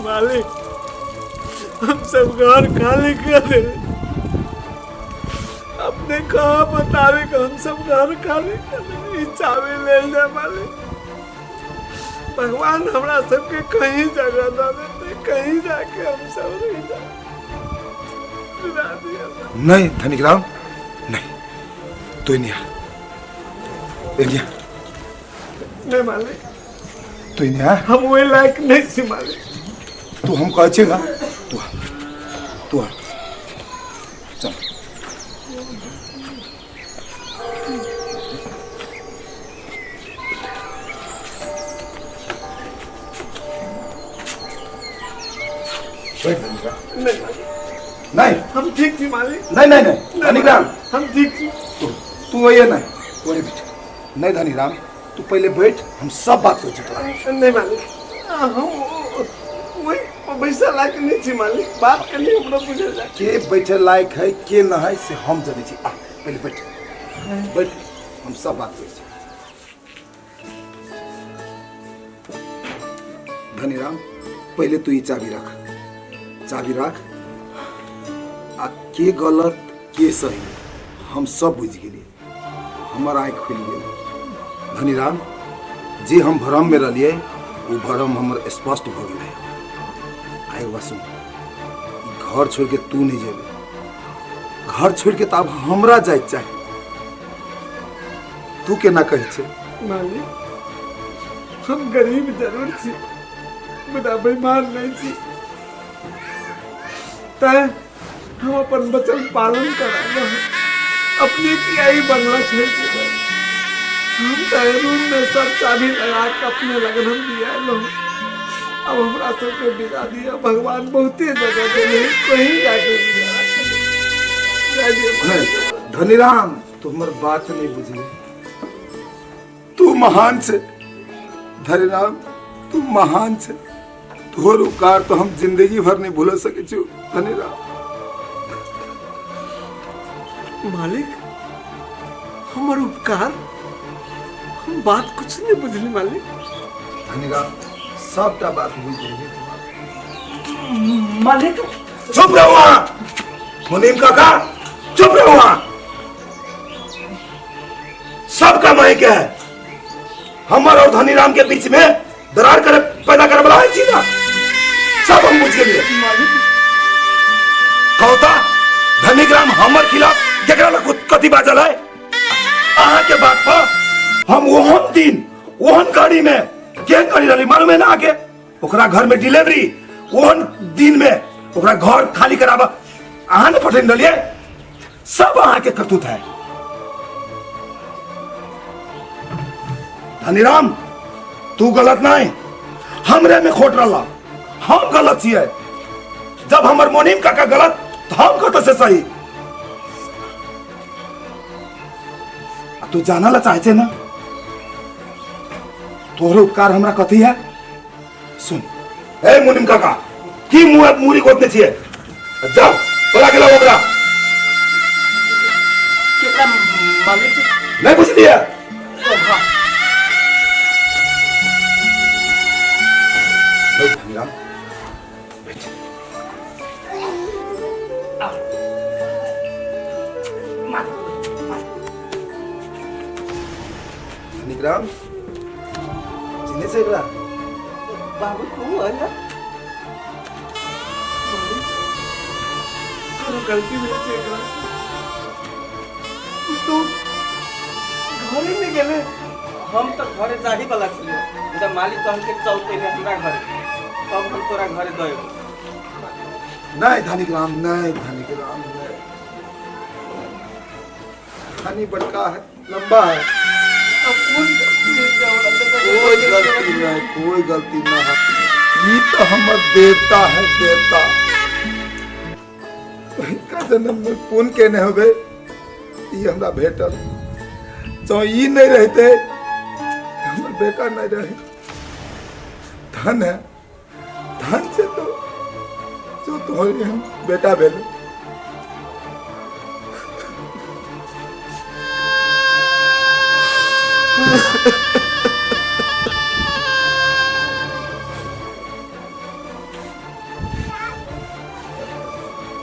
मालिक हम सब घर खाली कर दे। अपने कहा बतावे कि हम सब घर खाली कर दे। चाबी ले जा मालिक। भगवान हमरा सबके कहीं जगह न देते, कहीं जाके हम सब रह जाए। नहीं धनिकराम नहीं, तू नहीं आ। नहीं मालिक, तू नहीं आ। हम वही लायक नहीं थी मालिक। तू हम कहे छे ना, तू आ चल। नहीं हम ठीक थी मालिक। नहीं धनिकराम हम ठीक थी। तू वही नहीं, तू बैठ। नहीं धनिकराम तू पहले बैठ, हम सब बात सोच। नहीं मालिक, हम बैठे लायक नहीं थी मालिक। बात करनी हमरा बुझे जा के बैठे लायक है के न है से हम जाने छी। आ पहले बैठ बैठ, हम सब बात करै छी। धनीराम पहले तू ये चाबी रख, चाबी रख। आ के गलत के सही हम सब बुझ गेलिए, हमर आँख खुल गेल। धनीराम जे हम भ्रम में रहिए वो भ्रम हमर स्पष्ट भ गेल है। आए वासु घर छोड़ के तू नहीं जेबे, घर छोड़ के तो अब हमरा जाए चाहे। तू के ना कहे छे मालिक हम गरीब जरूर छी, मुदा बीमार नहीं छी। तय हम अपन बचन पालन कराना है। अपने की आई बंगला छोड़ के हम तय रूम में सब चाबी लगा के अपने लगन हम दिया लो। अब हमरा सबके बिगा दिया भगवान। बहुते जगह देने कहीं जाके नहीं। धनीराम तू हमर बात नहीं बुझले। तू महान छे धनीराम, तू महान छे। तोहर उपकार तो हम जिंदगी भर नहीं भूल सके छी धनीराम। मालिक हमर उपकार, हम बात कुछ नहीं बुझली मालिक। धनीराम सबटा बात बुझ गेली मालिक। चुप रहो वहाँ, मुनीम काका चुप रहो वहाँ। सबका माइक है, हमर और धनीराम के बीच में दरार करे पैदा करे वाला है चीना। सब हम बुझ गेलिए। कहता धनीराम हमर खिलाफ केकरा ला कथी बाजल है। अहाँ के बात पर हम ओहन दिन ओहन गाड़ी में के गाड़ी रही मालूम है ना, आके ओकरा घर में डिलीवरी ओहन दिन में ओकरा घर खाली कराबा अहाँ ने पठन दिलिए। सब अहाँ के करतूत है। धनीराम तू गलत नहीं, हमरे में खोट रहा। हम गलत छिए। जब हमर मोनीम काका गलत तो हम कत से सही। तू जाना ला चाहे छे ना, तोहर उपकार हमरा कथी है सुन। ए मुनीम काका की मुंह मुरी गोदने छिए, जाओ बोला के लाओ ओकरा। केकरा मालिक नहीं बुझ लिया। धनीराम बैठ। धनीराम चिने से एकरा बाबू तू आया। गलती मेरे से एकरा तू घरे में गेले। हम तो घरे जाही वाला छिए, मुदा मालिक तो हमके चलते ने तोरा घरे, तब हम तोरा घरे गए। नहीं धनीराम नहीं, धनीराम नहीं। धनी बड़का है, लंबा है। कोई गलती नहीं, कोई गलती ना है। ये तो हमर देवता है, देवता। इनका जन्म में पुण्य के नहीं होवे ये हमरा भेटल। तो ये नहीं रहते हमर बेटा नहीं रहे। धन है, धन से तो जो तुम्हारे हम बेटा भेल।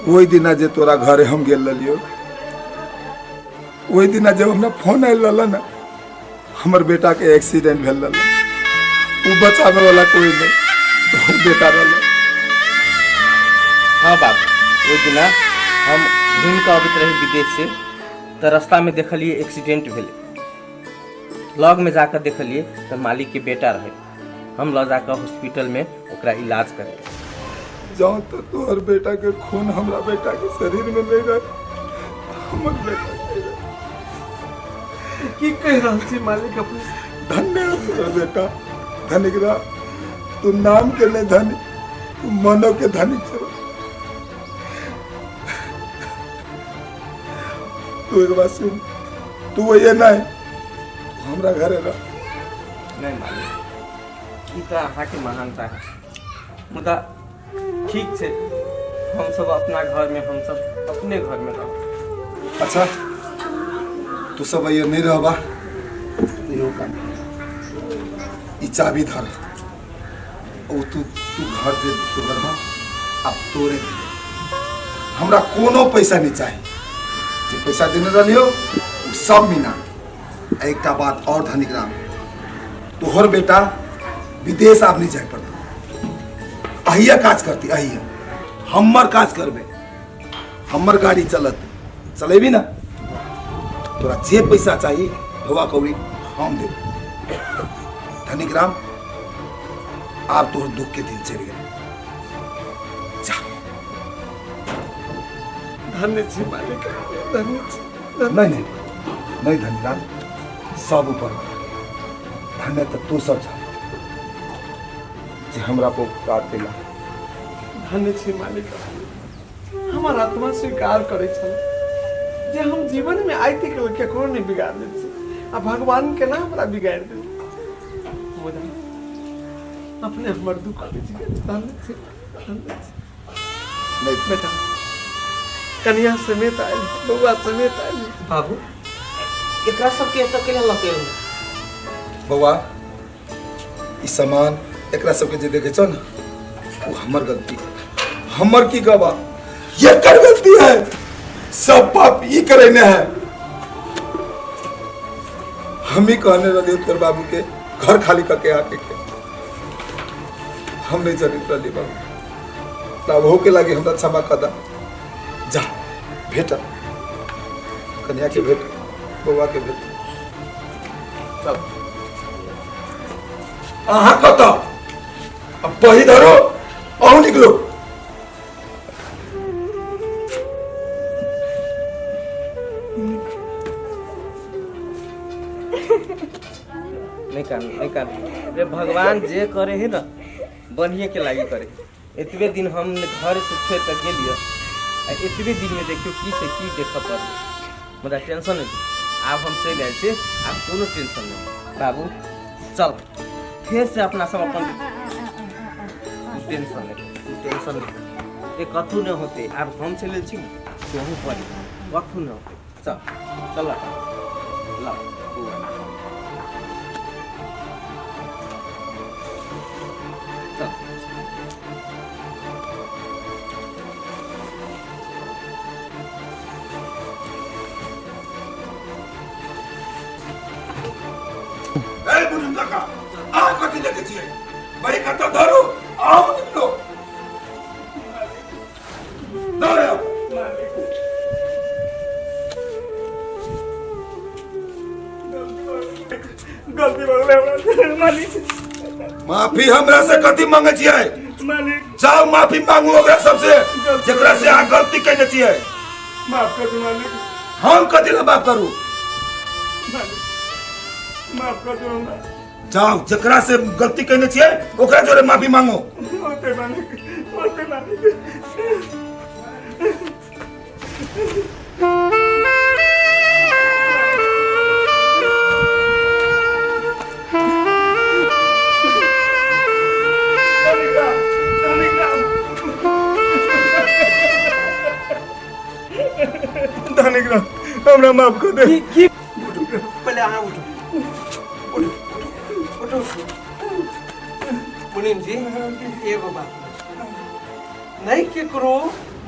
वही दिना जे तोरा घरे हम गेल रहियो, वही दिना जब हमरा फोन आयल रहल ना, हमर बेटा के एक्सीडेंट भेल रहल, वो बचावे वाला कोई नहीं, तो बेटा रहल। हाँ बाबू, वो दिना हम घूम के अबित रही विदेश से, तो रास्ता में देखलिए एक्सीडेंट भेले। लॉग में जाकर देखलिए तो मालिक के बेटा रहे। हम ल जाकर हॉस्पिटल में ओकरा इलाज करे। जाओ तो तोहर बेटा के खून हमरा बेटा के शरीर में ले रहे, हमर बेटा की कह रहा छी मालिक अपने? धन्य हो तोरा बेटा, धनिक रह। तू नाम के नहीं धनी, तू मनो के धनी छो। तू एक बात सुन, तू ये नहीं, तू हमरा घरे रह। नहीं मालिक, ई तो अहाँ के महानता है, मुदा ठीक है, हम सब अपना घर में, हम सब अपने घर में रहो। अच्छा तू सब ये नहीं रहबा तो यो काम, ई चाबी धर, ओ तू घर जे तू घर में अब तोरे हमरा कोनो पैसा नहीं चाहिए। जे पैसा देने रहियो वो सब मिना। एक बात और धनिक राम, तोहर बेटा विदेश आप नहीं जाए पड़ता, अहिया काज करती, अहिया हमर काज करबे, हमर गाड़ी चलत चलेबी ना, तोरा जे पैसा चाहिए हवा कौड़ी हम दे। धनिक राम आप तोहर दुख के दिन चल गए, जा। धन्य छी मालिक, धन्य छी। नहीं नहीं नहीं धनिक राम, सब ऊपर धन्य तो तू सब जा जे हमरा को उपकार देला। धन्य छी मालिक, हमार आत्मा स्वीकार करे छल जे हम जीवन में आइ तक केकरो नहीं बिगाड़ दे छी, आ भगवान के ना हमरा बिगाड़ दे। मुदा अपने हमर दुख बुझ गए। धन्य छी, धन्य छी। नहीं बेटा कन्या समेत आयल, बउआ समेत आयल। बाबू, एकरा सबके एतऽ के लके बउआ, ई सामान एकरा सबके जे देखे छो ना, वो हमर गलती, हमर की गवा, ये कर गलती है, सब पाप ई करेने है। हम ही कहने रहे तोर बाबू के घर खाली करके आके के, हम नहीं जनित रही बाबू, तब हो के लगे हमरा क्षमा कदा। जा भेटा, कन्या के भेट, बउआ के भेट, सब अहाँ कत अब बही धरो और निकलो। नहीं कर रे, भगवान जे करे है ना बढ़िया के लागी करे। इतने दिन हम घर से छोड़ कर गेलिए, इतने दिन में देखियो की से की देख पड़, मुझे टेंशन नहीं। अब हम चल आए छे, अब कोनो टेंशन नहीं। बाबू चल फिर से अपना सब अपन टेंशन नहीं, ये कथू नहीं होते। अब हम चले छी केहू पर कथू नहीं होते। चल चल ला भाई कत धरो आओ निकलो, गलती हो गई मालिक। माफी हमरा से कथी मांगे छिए मालिक? जाओ माफी मांगू ओकरा सबसे जेकरा से आ गलती कैने छिए। माफ कर दो मालिक। हम कथी ला माफ करू? मालिक माफ कर दो हमरा। जाओ जेकरा से गलती कैने छिए ओकरा जोरे माफी मांगो। होते मालिक, होते मालिक। हमरा माफ कर दे। पहले आना उठो, उठो मुनीम जी, एगो बात नहीं केकरो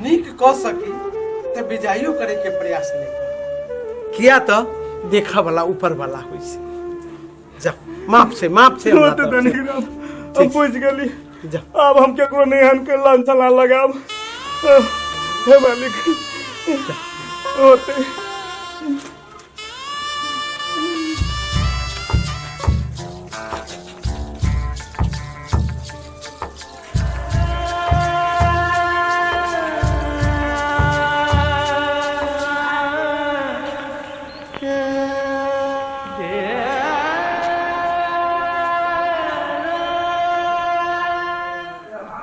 नीक कह सकी तो विजाइयो करे के प्रयास नहीं कर किया तो देखा वाला ऊपर वाला हुई से जा माफ से रोते तनिक राम अब बुझ गेली जा अब हम केकरो नहीं हन के लान चला लगाब हे मालिक होते